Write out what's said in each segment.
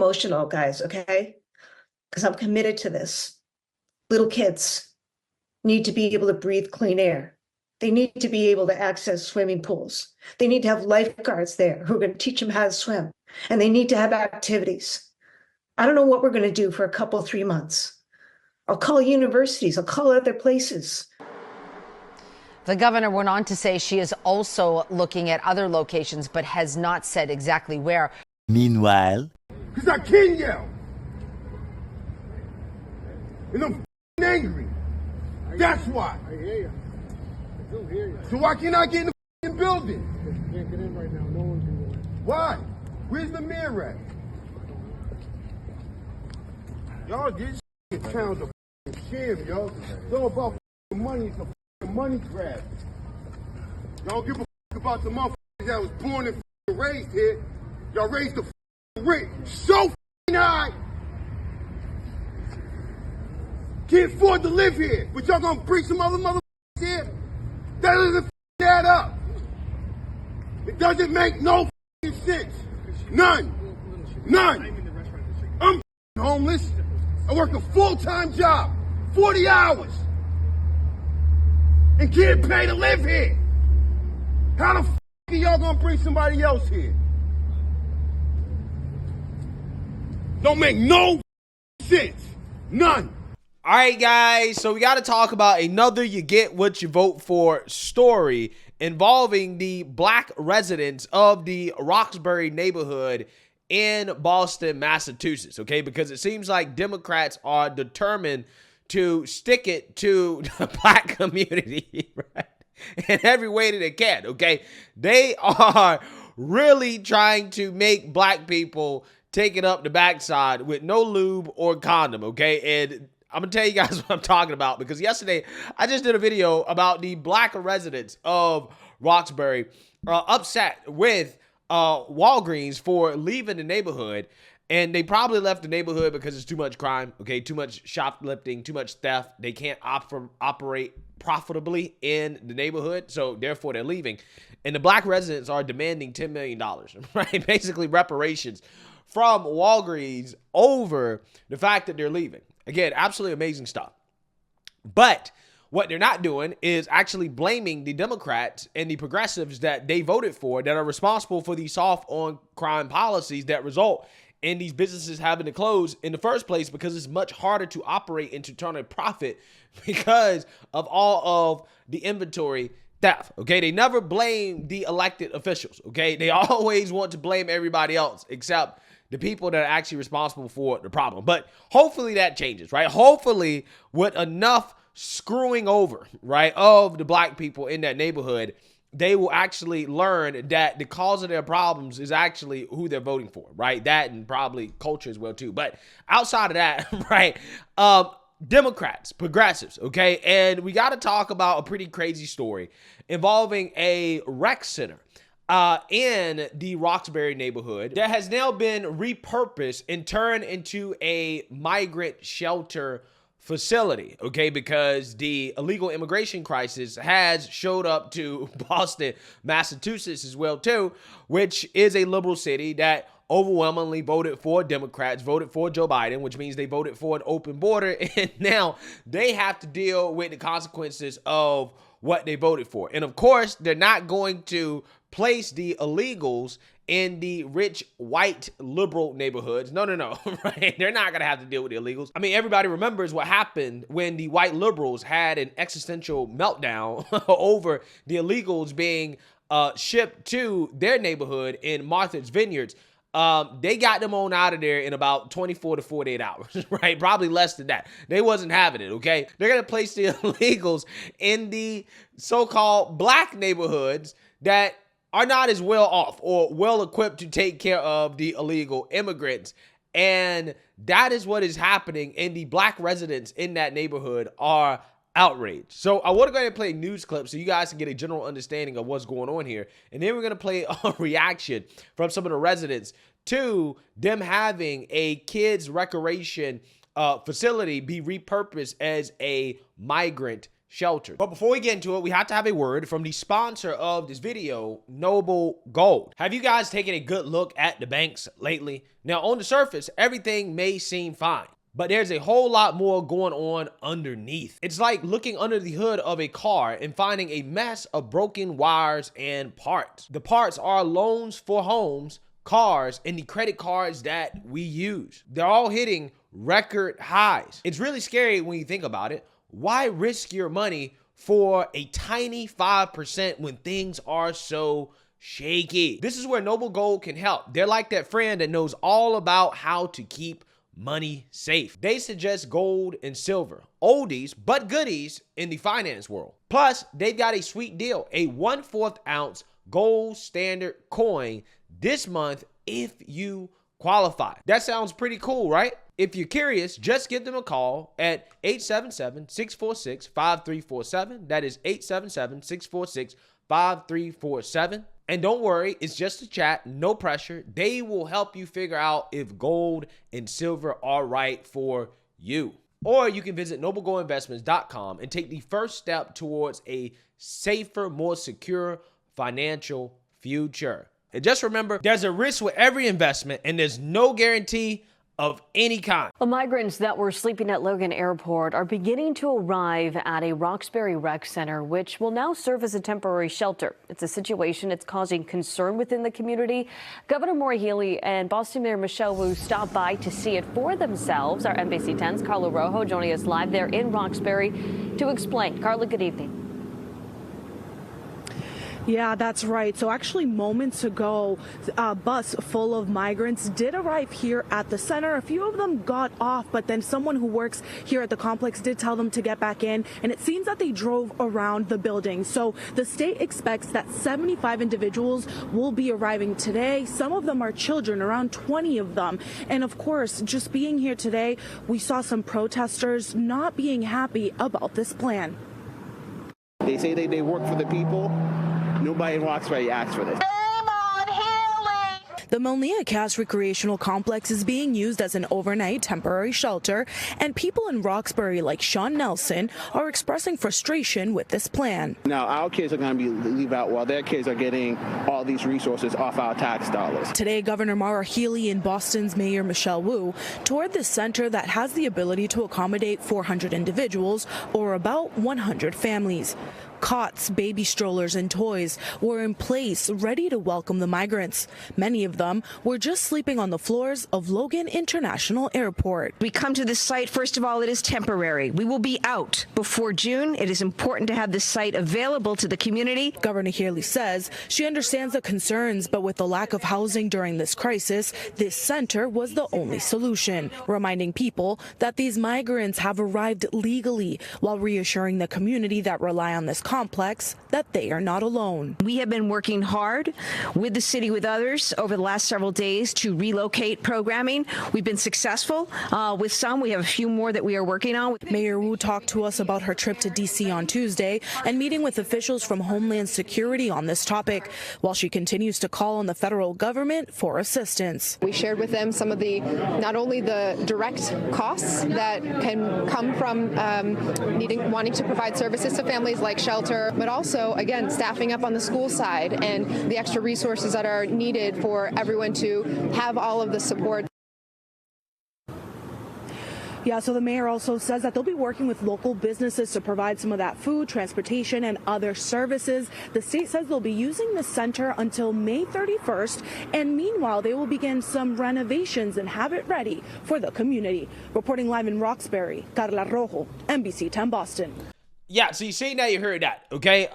emotional, guys, okay? Because I'm committed to this. Little kids need to be able to breathe clean air. They need to be able to access swimming pools. They need to have lifeguards there who are going to teach them how to swim. And they need to have activities. I don't know what we're going to do for a couple, 3 months. I'll call universities. I'll call other places. The governor went on to say she is also looking at other locations, but has not said exactly where. Meanwhile, because I can yell. And I'm angry. That's why. I hear you. I do hear you. So why can't I get in the building? You can't get in right now. No one can go in. Why? Where's the mayor at? Y'all, this town's a sham, yo. It's all about money. It's a money grab. Y'all give a about the motherfuckers that was born and raised here. Y'all raised the rent so high. Can't afford to live here, but y'all gonna bring some other motherfuckers here? That doesn't add up. It doesn't make no sense. None. I'm homeless. I work a full-time job, 40 hours, and can't pay to live here. How the are y'all gonna bring somebody else here? Don't make no sense. None. All right, guys, so we got to talk about another you get what you vote for story involving the black residents of the Roxbury neighborhood in Boston, Massachusetts, okay? Because it seems like Democrats are determined to stick it to the black community, right? In every way that they can, okay? They are really trying to make black people take it up the backside with no lube or condom, okay? And I'm going to tell you guys what I'm talking about, because yesterday I just did a video about the black residents of Roxbury upset with Walgreens for leaving the neighborhood. And they probably left the neighborhood because it's too much crime, okay? Too much shoplifting, too much theft. They can't operate profitably in the neighborhood, so therefore they're leaving. And the black residents are demanding $10 million, right? Basically reparations from Walgreens over the fact that they're leaving. Again, absolutely amazing stuff. But what they're not doing is actually blaming the Democrats and the progressives that they voted for that are responsible for the soft on crime policies that result in these businesses having to close in the first place, because it's much harder to operate and to turn a profit because of all of the inventory theft, okay? They never blame the elected officials, okay? They always want to blame everybody else except the people that are actually responsible for the problem. But hopefully that changes, right? Hopefully with enough screwing over, right, of the black people in that neighborhood, they will actually learn that the cause of their problems is actually who they're voting for, right? That and probably culture as well too. But outside of that, right, Democrats, progressives, okay? And we got to talk about a pretty crazy story involving a rec center in the Roxbury neighborhood that has now been repurposed and turned into a migrant shelter facility, okay? Because the illegal immigration crisis has showed up to Boston, Massachusetts as well too, which is a liberal city that overwhelmingly voted for Democrats, voted for Joe Biden, which means they voted for an open border, and now they have to deal with the consequences of what they voted for. And of course, they're not going to place the illegals in the rich, white, liberal neighborhoods. No, right? They're not going to have to deal with the illegals. I mean, everybody remembers what happened when the white liberals had an existential meltdown over the illegals being shipped to their neighborhood in Martha's Vineyards. They got them on out of there in about 24 to 48 hours, right? Probably less than that. They wasn't having it, okay? They're going to place the illegals in the so-called black neighborhoods that are not as well off or well equipped to take care of the illegal immigrants. And that is what is happening, and the black residents in that neighborhood are outraged. So I want to go ahead and play a news clip so you guys can get a general understanding of what's going on here. And then we're going to play a reaction from some of the residents to them having a kids recreation facility be repurposed as a migrant shelter. But before we get into it, we have to have a word from the sponsor of this video, Noble Gold. Have you guys taken a good look at the banks lately? Now, on the surface, everything may seem fine, but there's a whole lot more going on underneath. It's like looking under the hood of a car and finding a mess of broken wires and parts. The parts are loans for homes, cars, and the credit cards that we use. They're all hitting record highs. It's really scary when you think about it. Why risk your money for a tiny 5% when things are so shaky? This is where Noble Gold can help. They're like that friend that knows all about how to keep money safe. They suggest gold and silver, oldies but goodies in the finance world. Plus, they've got a sweet deal, a 1/4 ounce gold standard coin this month if you qualify. That sounds pretty cool, right? If you're curious, just give them a call at 877-646-5347. That is 877-646-5347. And don't worry, it's just a chat, no pressure. They will help you figure out if gold and silver are right for you. Or you can visit noblegoldinvestments.com and take the first step towards a safer, more secure financial future. And just remember, there's a risk with every investment and there's no guarantee of any kind. The migrants that were sleeping at Logan Airport are beginning to arrive at a Roxbury rec center, which will now serve as a temporary shelter. It's a situation that's causing concern within the community. Governor Maura Healey and Boston Mayor Michelle Wu stopped by to see it for themselves. Our NBC 10's Carla Rojo joining us live there in Roxbury to explain. Carla, good evening. Yeah, that's right. So actually moments ago, a bus full of migrants did arrive here at the center. A few of them got off, but then someone who works here at the complex did tell them to get back in. And it seems that they drove around the building. So the state expects that 75 individuals will be arriving today. Some of them are children, around 20 of them. And of course, just being here today, we saw some protesters not being happy about this plan. They say they work for the people. Nobody in Roxbury asked for this. The Melnia Cass Recreational Complex is being used as an overnight temporary shelter, and people in Roxbury like Sean Nelson are expressing frustration with this plan. Now, our kids are going to leave out while their kids are getting all these resources off our tax dollars. Today, Governor Maura Healey and Boston's Mayor Michelle Wu toured this center that has the ability to accommodate 400 individuals, or about 100 families. Cots, baby strollers, and toys were in place, ready to welcome the migrants. Many of them were just sleeping on the floors of Logan International Airport. We come to this site, first of all, it is temporary. We will be out before June. It is important to have this site available to the community. Governor Healey says she understands the concerns, but with the lack of housing during this crisis, this center was the only solution, reminding people that these migrants have arrived legally, while reassuring the community that rely on this complex that they are not alone. We have been working hard with the city, with others, over the last several days to relocate programming. We've been successful with some. We have a few more that we are working on. Mayor Wu talked to us about her trip to D.C. on Tuesday and meeting with officials from Homeland Security on this topic, while she continues to call on the federal government for assistance. We shared with them some of the, not only the direct costs that can come from wanting to provide services to families like shelter, but also, again, staffing up on the school side and the extra resources that are needed for everyone to have all of the support. Yeah, so the mayor also says that they'll be working with local businesses to provide some of that food, transportation, and other services. The state says they'll be using the center until May 31st, and meanwhile, they will begin some renovations and have it ready for the community. Reporting live in Roxbury, Carla Rojo, NBC 10 Boston. Yeah, so you see now you heard that, okay?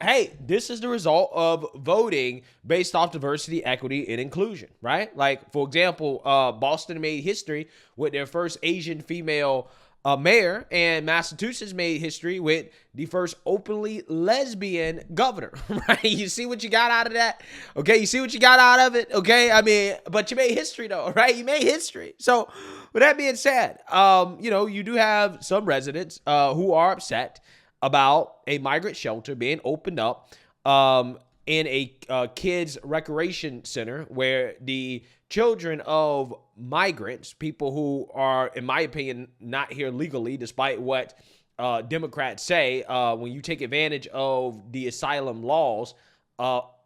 Hey, this is the result of voting based off diversity, equity, and inclusion, right? Like, for example, Boston made history with their first Asian female mayor, and Massachusetts made history with the first openly lesbian governor, right? You see what you got out of that? Okay, you see what you got out of it? Okay, I mean, but you made history though, right? You made history. So with that being said, you know, you do have some residents who are upset about a migrant shelter being opened up in a kids recreation center where the children of migrants, people who are, in my opinion, not here legally, despite what Democrats say, when you take advantage of the asylum laws,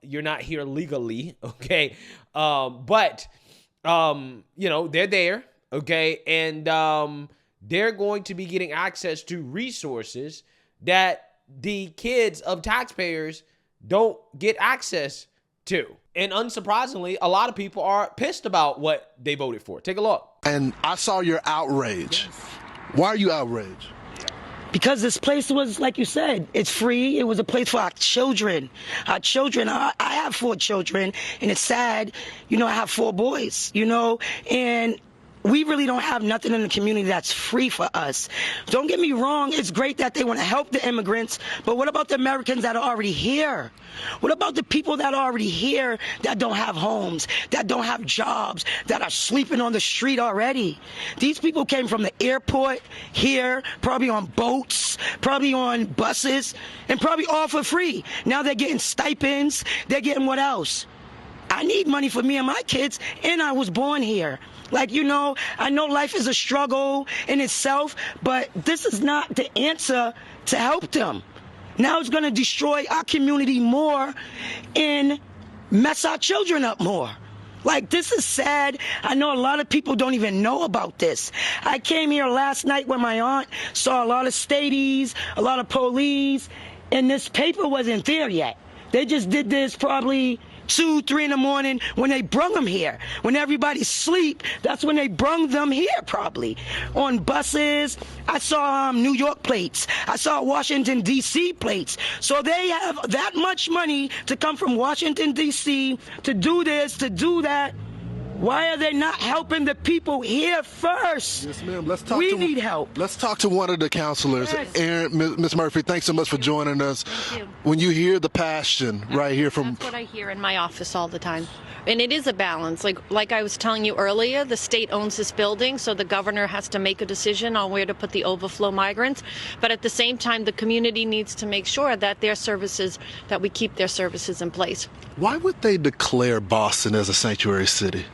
you're not here legally, okay? But they're there, okay? And they're going to be getting access to resources that the kids of taxpayers don't get access to. And unsurprisingly, a lot of people are pissed about what they voted for. Take a look. And I saw your outrage. Yes. Why are you outraged? Because this place was, like you said, it's free. It was a place for our children. Our children, I have 4 children, and it's sad. I have 4 boys, and we really don't have nothing in the community that's free for us. Don't get me wrong, it's great that they want to help the immigrants, but what about the Americans that are already here? What about the people that are already here that don't have homes, that don't have jobs, that are sleeping on the street already? These people came from the airport here, probably on boats, probably on buses, and probably all for free. Now they're getting stipends, they're getting what else? I need money for me and my kids, and I was born here. I know life is a struggle in itself, but this is not the answer to help them. Now it's going to destroy our community more and mess our children up more. This is sad. I know a lot of people don't even know about this. I came here last night with my aunt, saw a lot of stadies, a lot of police, and this paper wasn't there yet. They just did this probably 2, 3 in the morning when they brung them here. When everybody's asleep, that's when they brung them here probably. On buses, I saw New York plates. I saw Washington, D.C. plates. So they have that much money to come from Washington, D.C. to do this, to do that. Why are they not helping the people here first? Yes, ma'am. We need help. Let's talk to one of the counselors. Yes. Aaron, Ms. Murphy, thanks so much for joining us. Thank you. When you hear the passion right here from... That's what I hear in my office all the time. And it is a balance. Like I was telling you earlier, the state owns this building, so the governor has to make a decision on where to put the overflow migrants. But at the same time, the community needs to make sure that that we keep their services in place. Why would they declare Boston as a sanctuary city?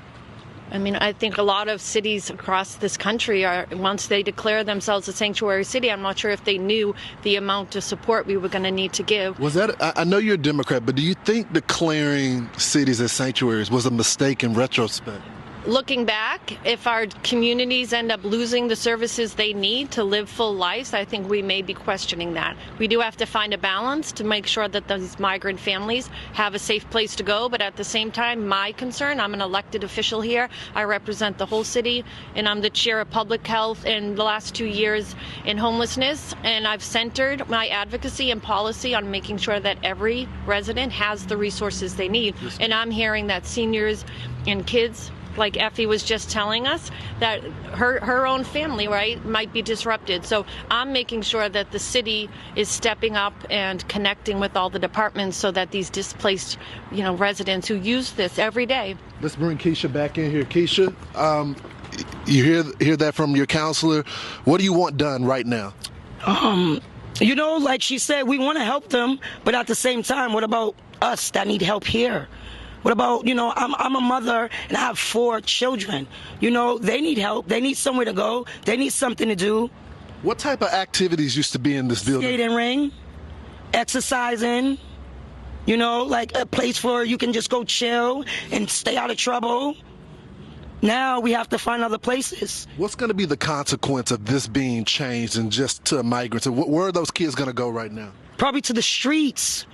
I mean, I think a lot of cities across this country once they declare themselves a sanctuary city, I'm not sure if they knew the amount of support we were going to need to give. I know you're a Democrat, but do you think declaring cities as sanctuaries was a mistake in retrospect? Looking back, if our communities end up losing the services they need to live full lives, I think we may be questioning that. We do have to find a balance to make sure that these migrant families have a safe place to go. But at the same time, my concern, I'm an elected official here. I represent the whole city, and I'm the chair of public health in the last 2 years in homelessness. And I've centered my advocacy and policy on making sure that every resident has the resources they need. And I'm hearing that seniors and kids, like Effie was just telling us, that her own family, right, might be disrupted. So I'm making sure that the city is stepping up and connecting with all the departments so that these displaced, residents who use this every day. Let's bring Keisha back in here. Keisha, you hear that from your counselor. What do you want done right now? Like she said, we want to help them, but at the same time, what about us that need help here? What about, I'm a mother and I have 4 children. They need help. They need somewhere to go. They need something to do. What type of activities used to be in this building? Skating ring, exercising, like a place where you can just go chill and stay out of trouble. Now we have to find other places. What's going to be the consequence of this being changed and just to migrants? Where are those kids going to go right now? Probably to the streets.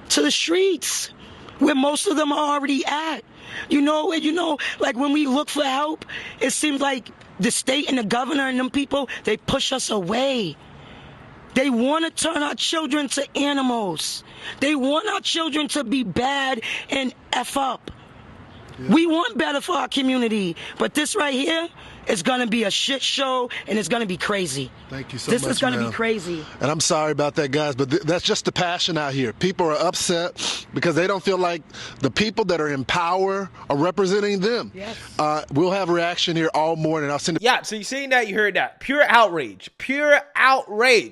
To the streets. Where most of them are already at. Like when we look for help, it seems like the state and the governor and them people, they push us away. They want to turn our children to animals. They want our children to be bad and F up. Yeah. We want better for our community, but this right here is going to be a shit show, and it's going to be crazy. Thank you so much, This is going to be crazy. And I'm sorry about that, guys, but that's just the passion out here. People are upset because they don't feel like the people that are in power are representing them. Yes. We'll have a reaction here all morning. I'll send it. Yeah, so you seen that, you heard that. Pure outrage,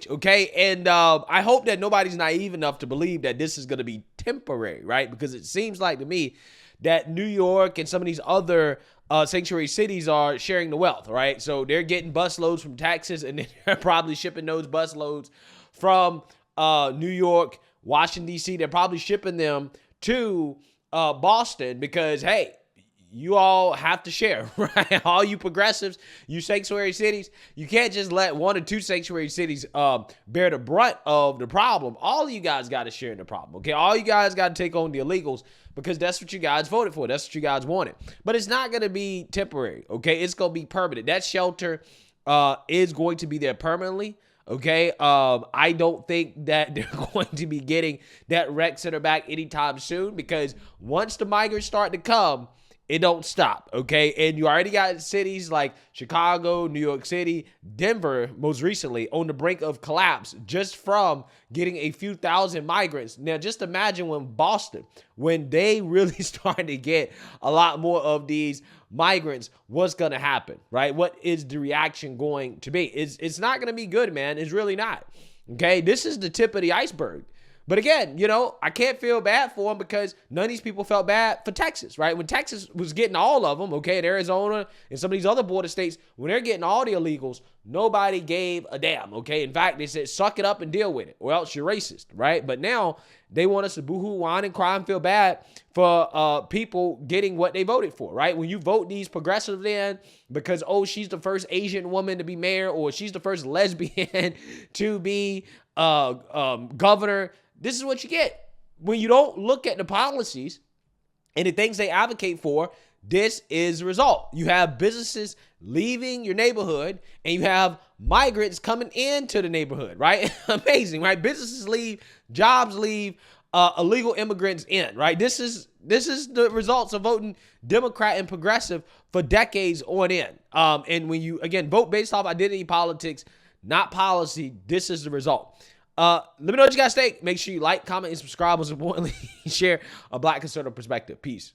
okay? And I hope that nobody's naive enough to believe that this is going to be temporary, right? Because it seems like to me that New York and some of these other sanctuary cities are sharing the wealth, right? So they're getting bus loads from Texas, and then they're probably shipping those bus loads from New York, Washington, D.C. They're probably shipping them to Boston because, hey, you all have to share, right? All you progressives, you sanctuary cities, you can't just let one or two sanctuary cities bear the brunt of the problem. All of you guys got to share in the problem, okay? All you guys got to take on the illegals because that's what you guys voted for. That's what you guys wanted. But it's not going to be temporary, okay? It's going to be permanent. That shelter is going to be there permanently. Okay, I don't think that they're going to be getting that rec center back anytime soon because once the migrants start to come, it don't stop, okay? And you already got cities like Chicago, New York City, Denver, most recently, on the brink of collapse just from getting a few thousand migrants. Now, just imagine when they really start to get a lot more of these migrants, what's going to happen, right? What is the reaction going to be? It's not going to be good, man. It's really not, okay? This is the tip of the iceberg. But again, you know, I can't feel bad for them because none of these people felt bad for Texas, right? When Texas was getting all of them, okay, and Arizona and some of these other border states, when they're getting all the illegals, nobody gave a damn, okay? In fact, they said, suck it up and deal with it, or else you're racist, right? But now they want us to boohoo, whine, and cry and feel bad for people getting what they voted for, right? When you vote these progressives in because, oh, she's the first Asian woman to be mayor or she's the first lesbian to be governor, this is what you get. When you don't look at the policies and the things they advocate for, this is the result. You have businesses leaving your neighborhood and you have migrants coming into the neighborhood, right? Amazing, right? Businesses leave, jobs leave, illegal immigrants in, right? This is the results of voting Democrat and progressive for decades on end. And when you, again, vote based off identity politics, not policy, this is the result. Let me know what you guys think. Make sure you like, comment, and subscribe. Most importantly, share a Black conservative perspective. Peace.